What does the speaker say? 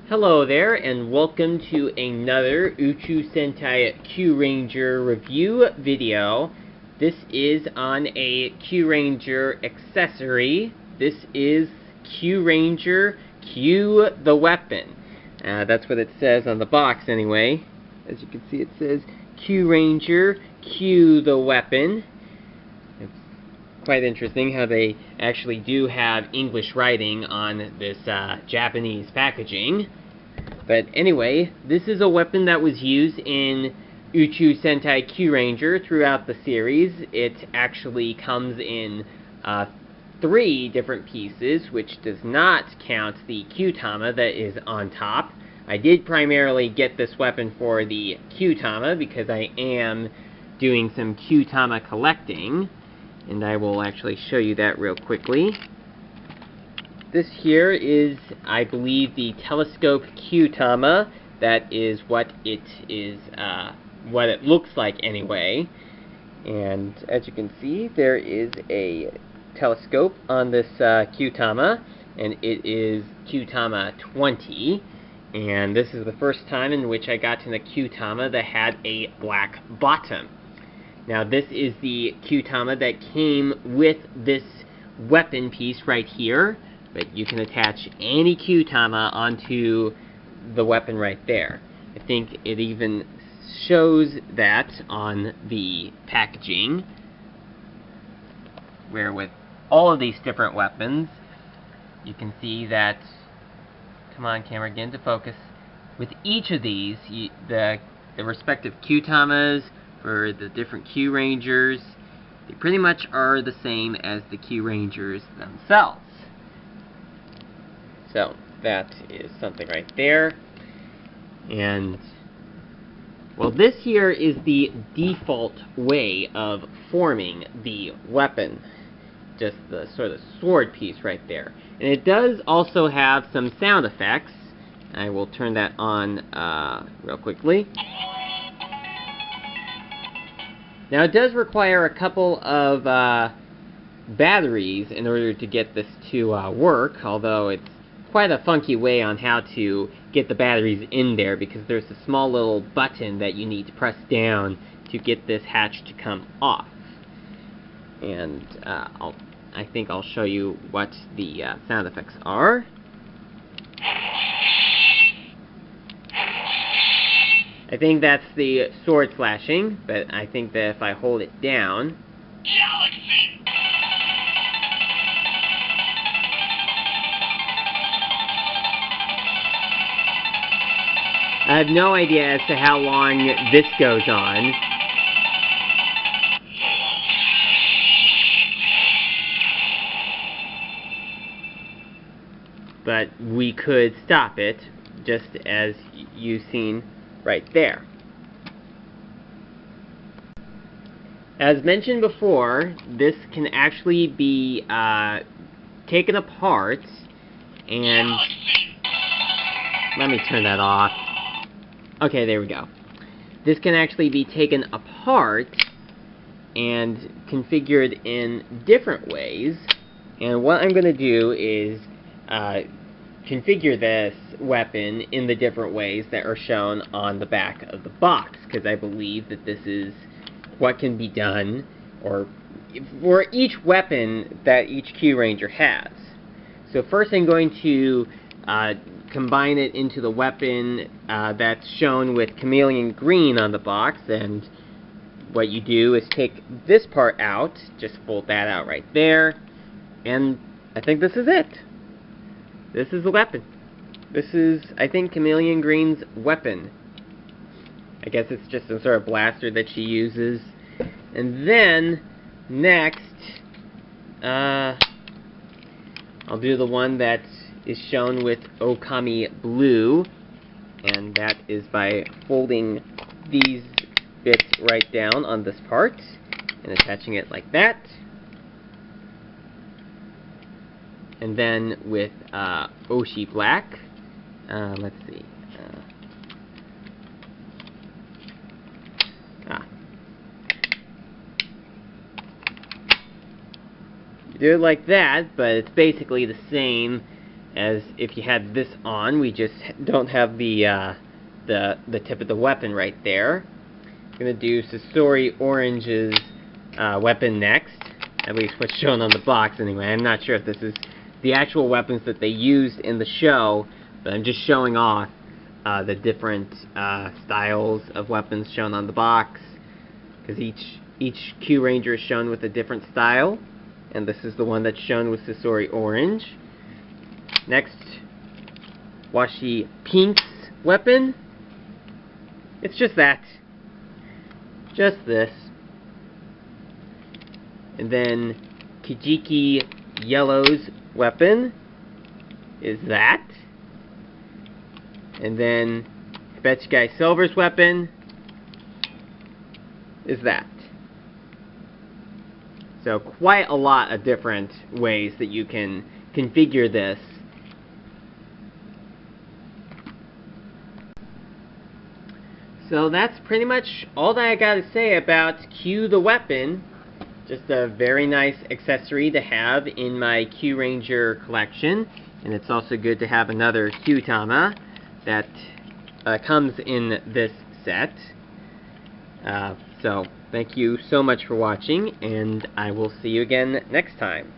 Hello there, and welcome to another Uchu Sentai Kyuranger review video. This is on a Kyuranger accessory. This is Kyuranger Kyu the Weapon. That's what it says on the box anyway. As you can see, it says Kyuranger Kyu the Weapon. It's quite interesting how they actually do have English writing on this Japanese packaging. But anyway, this is a weapon that was used in Uchu Sentai Kyuranger throughout the series. It actually comes in 3 different pieces, which does not count the Kyutama that is on top. I did primarily get this weapon for the Kyutama because I am doing some Kyutama collecting, and I will actually show you that real quickly. This here is, I believe, the telescope Kyutama. That is what it is, what it looks like anyway. And as you can see, there is a telescope on this Kyutama, and it is Kyutama 20. And this is the first time in which I got in a Kyutama that had a black bottom. Now this is the Kyutama that came with this weapon piece right here. But you can attach any Kyutama onto the weapon right there. I think it even shows that on the packaging, where with all of these different weapons, you can see that, come on camera, get into focus, with each of these, the respective Kyutamas for the different Kyurangers, they pretty much are the same as the Kyurangers themselves. So, that is something right there. And, well, this here is the default way of forming the weapon. Just the sort of sword piece right there. And it does also have some sound effects. I will turn that on real quickly. Now, it does require a couple of batteries in order to get this to work, although it's quite a funky way on how to get the batteries in there, because there's a small little button that you need to press down to get this hatch to come off. And I think I'll show you what the sound effects are. I think that's the sword slashing, but I think that if I hold it down, I have no idea as to how long this goes on. But we could stop it, just as you've seen right there. As mentioned before, this can actually be taken apart, and let me turn that off. Okay, there we go. This can actually be taken apart and configured in different ways. And what I'm going to do is configure this weapon in the different ways that are shown on the back of the box, because I believe that this is what can be done, or for each weapon that each Kyuranger has. So first I'm going to combine it into the weapon that's shown with chameleon green on the box, and what you do is take this part out, just fold that out right there, and I think this is it. This is the weapon. This is, I think, Chameleon Green's weapon. I guess it's just some sort of blaster that she uses. And then, next, I'll do the one that is shown with Okami Blue, and that is by folding these bits right down on this part and attaching it like that. And then with Oshi Black, let's see. You do it like that, but it's basically the same as if you had this on. We just don't have the tip of the weapon right there. I'm going to do Sasori Orange's weapon next, at least what's shown on the box anyway. I'm not sure if this is the actual weapons that they used in the show, but I'm just showing off the different styles of weapons shown on the box, because each Kyuranger is shown with a different style, and this is the one that's shown with Sasori Orange. Next, Washi Pink's weapon. It's just that. Just this. And then Kijiki Yellow's weapon is that. And then Hibetsukai Silver's weapon is that. So quite a lot of different ways that you can configure this. So that's pretty much all that I gotta say about Kyu the Weapon. Just a very nice accessory to have in my Kyuranger collection. And it's also good to have another Kyutama that comes in this set. So thank you so much for watching, and I will see you again next time.